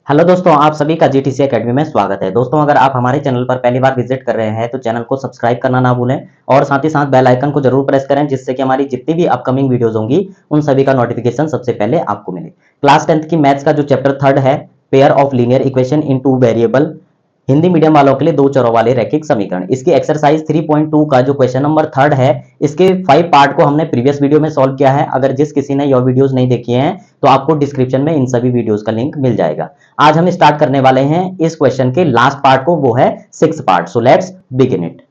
Hello दोस्तों, आप सभी का जीटीसी एकेडमी में स्वागत है। दोस्तों, अगर आप हमारे चैनल पर पहली बार विजिट कर रहे हैं तो चैनल को सब्सक्राइब करना ना भूलें और साथ ही साथ बेल आइकन को जरूर प्रेस करें, जिससे कि हमारी जितनी भी अपकमिंग वीडियोस होंगी उन सभी का नोटिफिकेशन सबसे पहले आपको मिले। क्लास 10th की मैथ्स का जो चैप्टर 3 है, pair of linear equation in two variable, Hindi medium वालों के लिए दो चरों वाले रैखिक समीकरण, इसकी एक्सरसाइज 3.2 का जो क्वेश्चन नंबर 3 है, इसके 5 पार्ट को हमने प्रीवियस वीडियो में सॉल्व किया है। अगर जिस किसी ने यह वीडियोस नहीं देखी हैं तो आपको डिस्क्रिप्शन में इन सभी वीडियोस का लिंक मिल जाएगा। आज हम स्टार्ट करने वाले हैं इस क्वेश्चन के लास्ट पार्ट को, वो है 6 part. So let's begin it.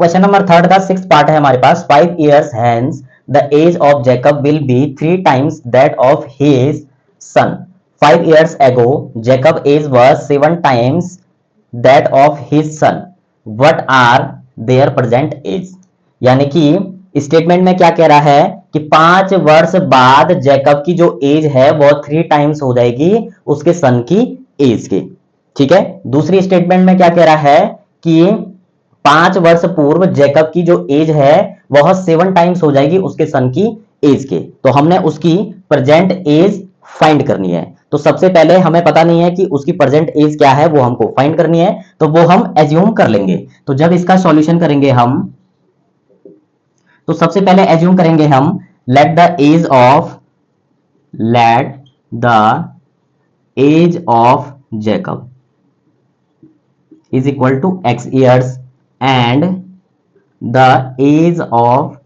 Question number 3 का 6 पार्ट है हमारे पास। 5 years hence the age of Jacob will be 3 times that of his son. 5 years ago Jacob age was 7 times that of his son. What are their present age? यानी कि statement में क्या कह रहा है कि 5 वर्ष बाद जैकब की जो एज है वो 3 टाइम्स हो जाएगी उसके सन की एज के। ठीक है। दूसरी स्टेटमेंट में क्या कह रहा है कि 5 वर्ष पूर्व जैकब की जो एज है वह 7 टाइम्स हो जाएगी उसके सन की एज के। तो हमने उसकी प्रेजेंट एज फाइंड करनी है। तो सबसे पहले हमें पता नहीं है कि उसकी प्रेजेंट एज क्या है, वो हमको फाइंड करनी है, तो वो हम एज्यूम कर लेंगे। तो जब इसका सॉल्यूशन करेंगे हम, तो सबसे पहले एज्यूम करेंगे हम let the age of Jacob is equal to x years and the age of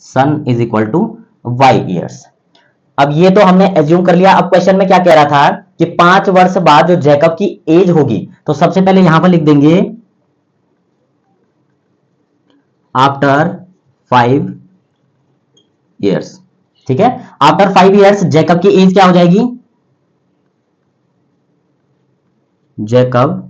son is equal to y years। अब ये तो हमने एज्यूम कर लिया। अब क्वेश्चन में क्या कह रहा था कि 5 वर्ष बाद जो जैकब की एज होगी, तो सबसे पहले यहां पर लिख देंगे आफ्टर 5 years। ठीक है। आफ्टर 5 years जैकब की एज क्या हो जाएगी? Jacob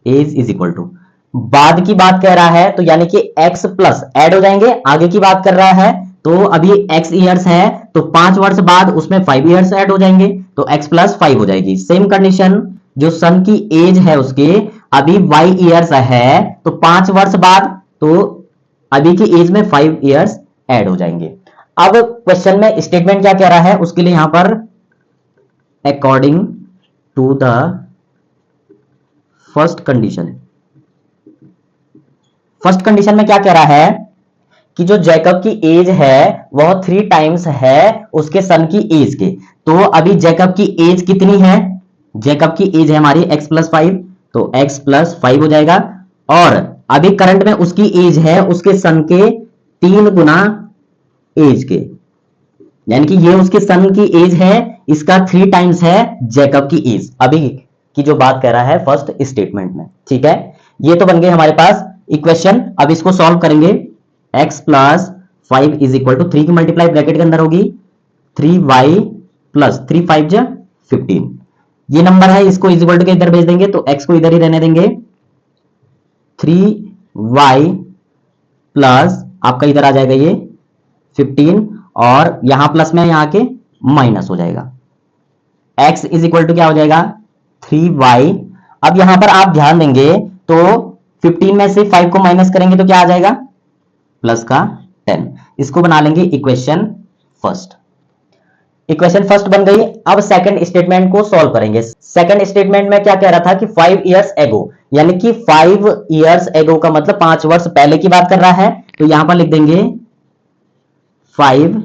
age is equal to, बाद की बात कह रहा है तो यानी कि x प्लस ऐड हो जाएंगे। आगे की बात कर रहा है तो अभी x ईयर्स है तो 5 वर्ष बाद उसमें 5 ईयर्स ऐड हो जाएंगे, तो x प्लस 5 हो जाएगी। सेम कंडीशन, जो सन की एज है उसके अभी y ईयर्स है तो 5 वर्ष बाद तो अभी की एज में 5 ईयर्स ऐड हो जाएंगे। अब क्वेश्चन में स्टेटमेंट क्या कह रहा है उसके लिए यहां पर according to the first condition, first condition में क्या कह रहा है कि जो जैकब की एज है वह 3 टाइम्स है उसके सन की एज के। तो अभी जैकब की एज कितनी है? जैकब की एज है हमारी x प्लस 5, तो x प्लस 5 हो जाएगा। और अभी करंट में उसकी एज है उसके सन के 3 गुना एज के, यानी कि ये उसके सन की एज है, इसका 3 टाइम्स है जैकब की एज, अभी की जो बात कह रहा है फर्स्ट स्टेटमेंट में। ठीक है। ये तो बन गए हमारे पास इक्वेशन। अब इसको सॉल्व करेंगे। x plus 5 is equal to 3 की मल्टीप्लाई ब्रैकेट के अंदर होगी 3y प्लस 3 5 जा 15। ये नंबर है, इसको इज इक्वल टू के इधर भेज देंगे तो x को इधर ही रहने देंगे। 3y प्लस आपका इधर आ जाएगा ये 15 और यहां प्लस में यहां के माइनस हो जाएगा। x इज इक्वल टू क्या हो जाएगा? 3y। अब यहां पर आप ध्यान देंगे तो 15 में से 5 को माइनस करेंगे तो क्या आ जाएगा? प्लस का 10। इसको बना लेंगे इक्वेशन फर्स्ट। इक्वेशन फर्स्ट बन गई। अब सेकंड स्टेटमेंट को सॉल्व करेंगे। सेकंड स्टेटमेंट में क्या कह रहा था कि 5 इयर्स एगो, यानी कि 5 इयर्स एगो का मतलब 5 वर्ष पहले की बात कर रहा है, तो यहां पर लिख देंगे 5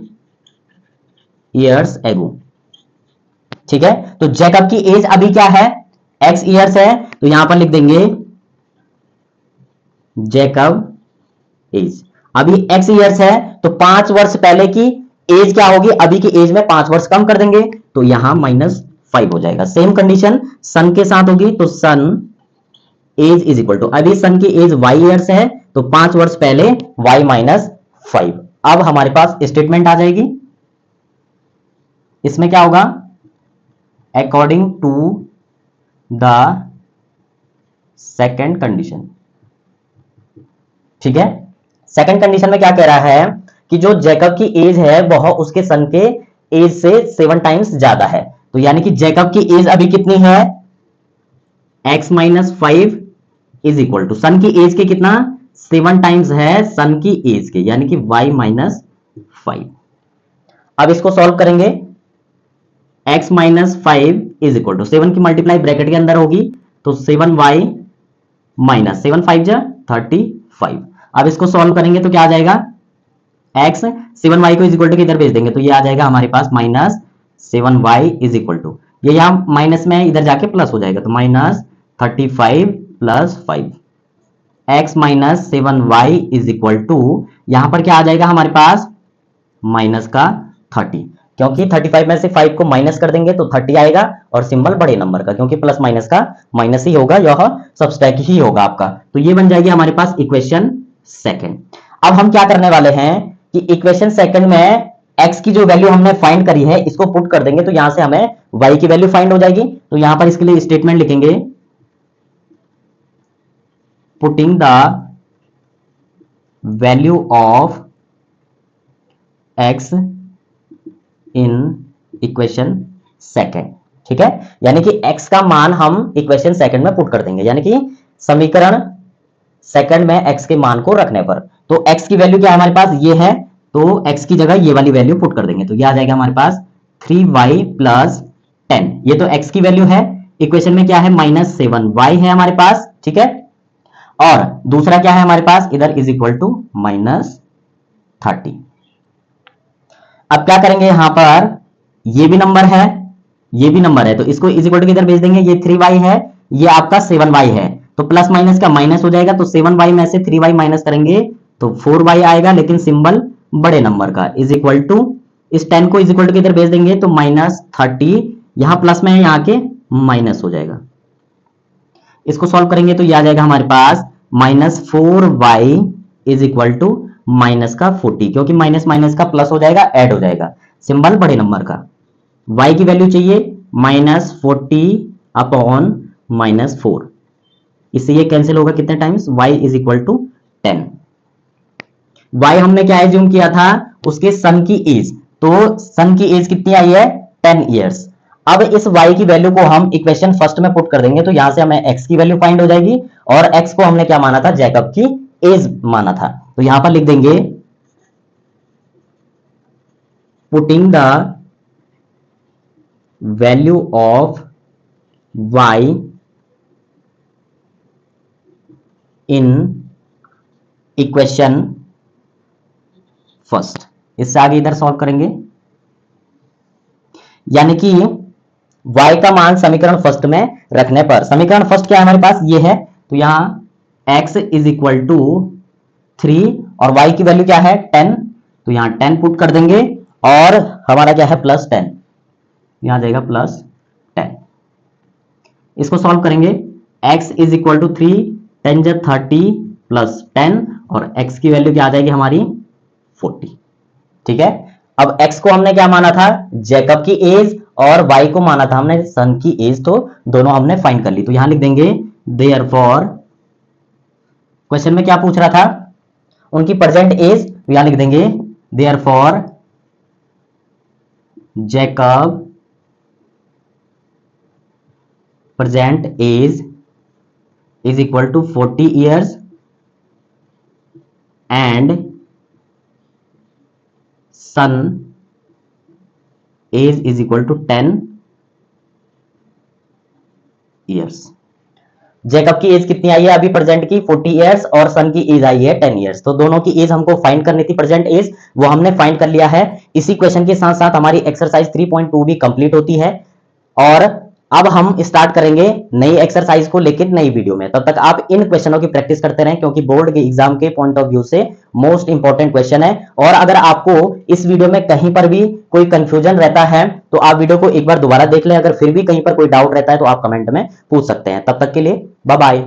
इयर्स एगो। ठीक है। तो जैकब की एज अभी क्या है? x इयर्स है, तो यहां पर लिख देंगे जैकब एज। अभी x इयर्स है तो 5 वर्ष पहले की एज क्या होगी? अभी की एज में 5 वर्ष कम कर देंगे तो यहां -5 हो जाएगा। सेम कंडीशन सन के साथ होगी, तो सन एज इज इक्वल टू, अभी सन की एज y इयर्स है तो 5 वर्ष पहले y -5। अब हमारे पास स्टेटमेंट आ जाएगी। इसमें क्या होगा? According to the second condition. ठीक है। सेकंड कंडीशन में क्या कह रहा है कि जो जैकब की एज है वह उसके सन के एज से 7 टाइम्स ज्यादा है। तो यानी कि जैकब की एज अभी कितनी है? x -5 इज इक्वल टू सन की एज के कितना? 7 टाइम्स है सन की एज के, यानी कि y -5। अब इसको सॉल्व करेंगे। x minus 5 is equal to 7 की मल्टीप्लाई ब्रैकेट के अंदर होगी तो 7y माइनस 7 5 जा 35। अब इसको सॉल्व करेंगे तो क्या आ जाएगा, x 7y को इज इक्वल टू इधर भेज देंगे तो ये आ जाएगा हमारे पास minus 7y is equal to, ये यहां माइनस में इधर जाके प्लस हो जाएगा तो minus 35 plus 5 x minus 7y is equal to, यहां पर क्या आ जाएगा हमारे पास माइनस का 30, क्योंकि 35 में से 5 को माइनस कर देंगे तो 30 आएगा और सिंबल बड़े नंबर का, क्योंकि प्लस माइनस का माइनस ही होगा, यह सबस्ट्रैक्ट ही होगा आपका। तो ये बन जाएगी हमारे पास इक्वेशन सेकंड। अब हम क्या करने वाले हैं कि इक्वेशन सेकंड में x की जो वैल्यू हमने फाइंड करी है इसको पुट कर देंगे तो यहां से हमें y की वैल्यू फाइंड हो जाएगी। तो यहां पर इसके लिए स्टेटमेंट लिखेंगे, putting the value of x in equation second. ठीक है, यानी कि x का मान हम इक्वेशन सेकंड में पुट कर देंगे, यानी कि समीकरण सेकंड में x के मान को रखने पर। तो x की वैल्यू क्या हमारे पास ये है, तो x की जगह ये वाली वैल्यू पुट कर देंगे तो ये आ जाएगा हमारे पास 3y प्लस 10, ये तो x की वैल्यू है। इक्वेशन में क्या है माइनस 7y है हमारे पास। ठीक है, और दूसरा क्या है हमारे पास इधर इज इक्वल टू माइनस 30। अब क्या करेंगे, यहां पर ये भी नंबर है ये भी नंबर है तो इसको इज इक्वल टू किधर भेज देंगे, ये 3y है ये आपका 7y है तो प्लस माइनस का माइनस हो जाएगा तो 7y में से 3y माइनस करेंगे तो 4y आएगा, लेकिन सिंबल बड़े नंबर का, इज इक्वल टू इस 10 को इज इक्वल टू किधर भेज देंगे तो माइनस 30, यहां प्लस में है यहां के माइनस हो जाएगा। इसको सॉल्व करेंगे तो यह आ जाएगा हमारे पास minus 4y is equal to minus का 40, क्योंकि माइनस माइनस का प्लस हो जाएगा ऐड हो जाएगा, सिंबल बड़े नंबर का। y की वैल्यू चाहिए माइनस 40 अपॉन माइनस 4, इससे ये कैंसिल होगा कितने times, y is equal to 10। y हमने क्या एज्यूम किया था, उसके सन की एज, तो सन की एज कितनी आई है 10 ईयर्स। अब इस y की वैल्यू को हम इक्वेशन फर्स्ट में पुट कर देंगे तो यहां से हमें x की वैल्यू फाइंड हो जाएगी, और x को हमने क्या माना था, जैकब की एज माना था। तो यहां पर लिख देंगे putting the value of y in equation first. इससे आगे इधर सॉल्व करेंगे, यानी कि y का मान समीकरण फर्स्ट में रखने पर, समीकरण फर्स्ट क्या है हमारे पास ये है, तो यहां x इज इक्वल टू 3 और y की वैल्यू क्या है 10, तो यहां 10 पुट कर देंगे और हमारा क्या है प्लस 10, यहां जाएगा प्लस 10। इसको सॉल्व करेंगे, x इज इक्वल टू 3 10 जा 30 प्लस 10 और x की वैल्यू क्या आ जाएगी हमारी 40। ठीक है, अब x को हमने क्या माना था, जैकब की एज, और y को माना था हमने सन की एज, तो दोनों हमने फाइंड कर ली। तो यहां लिख देंगे देयरफॉर, क्वेश्चन में क्या पूछ रहा था, उनकी प्रेजेंट एज, तो यहां लिख देंगे therefore Jacob present age is equal to 40 years and son age is equal to 10 years. Jacob की एज कितनी आई है अभी प्रेजेंट की 40 ईयर्स और सन की एज आई है 10 ईयर्स, तो दोनों की एज हमको फाइंड करनी थी, प्रेजेंट एज, वो हमने फाइंड कर लिया है। इसी क्वेश्चन के साथ साथ हमारी एक्सरसाइज 3.2 भी कंप्लीट होती है, और अब हम स्टार्ट करेंगे नई एक्सरसाइज को लेकर नई वीडियो में। तब तक आप इन क्वेश्चनों की प्रैक्टिस करते रहें, क्योंकि बोर्ड के एग्जाम के पॉइंट ऑफ व्यू से मोस्ट इंपॉर्टेंट क्वेश्चन है। और अगर आपको इस वीडियो में कहीं पर भी कोई कंफ्यूजन रहता है तो आप वीडियो को एक बार दोबारा देख लें, अगर फिर भी कहीं पर कोई डाउट रहता है तो आप कमेंट में पूछ सकते हैं। तब तक के लिए बाय बाय।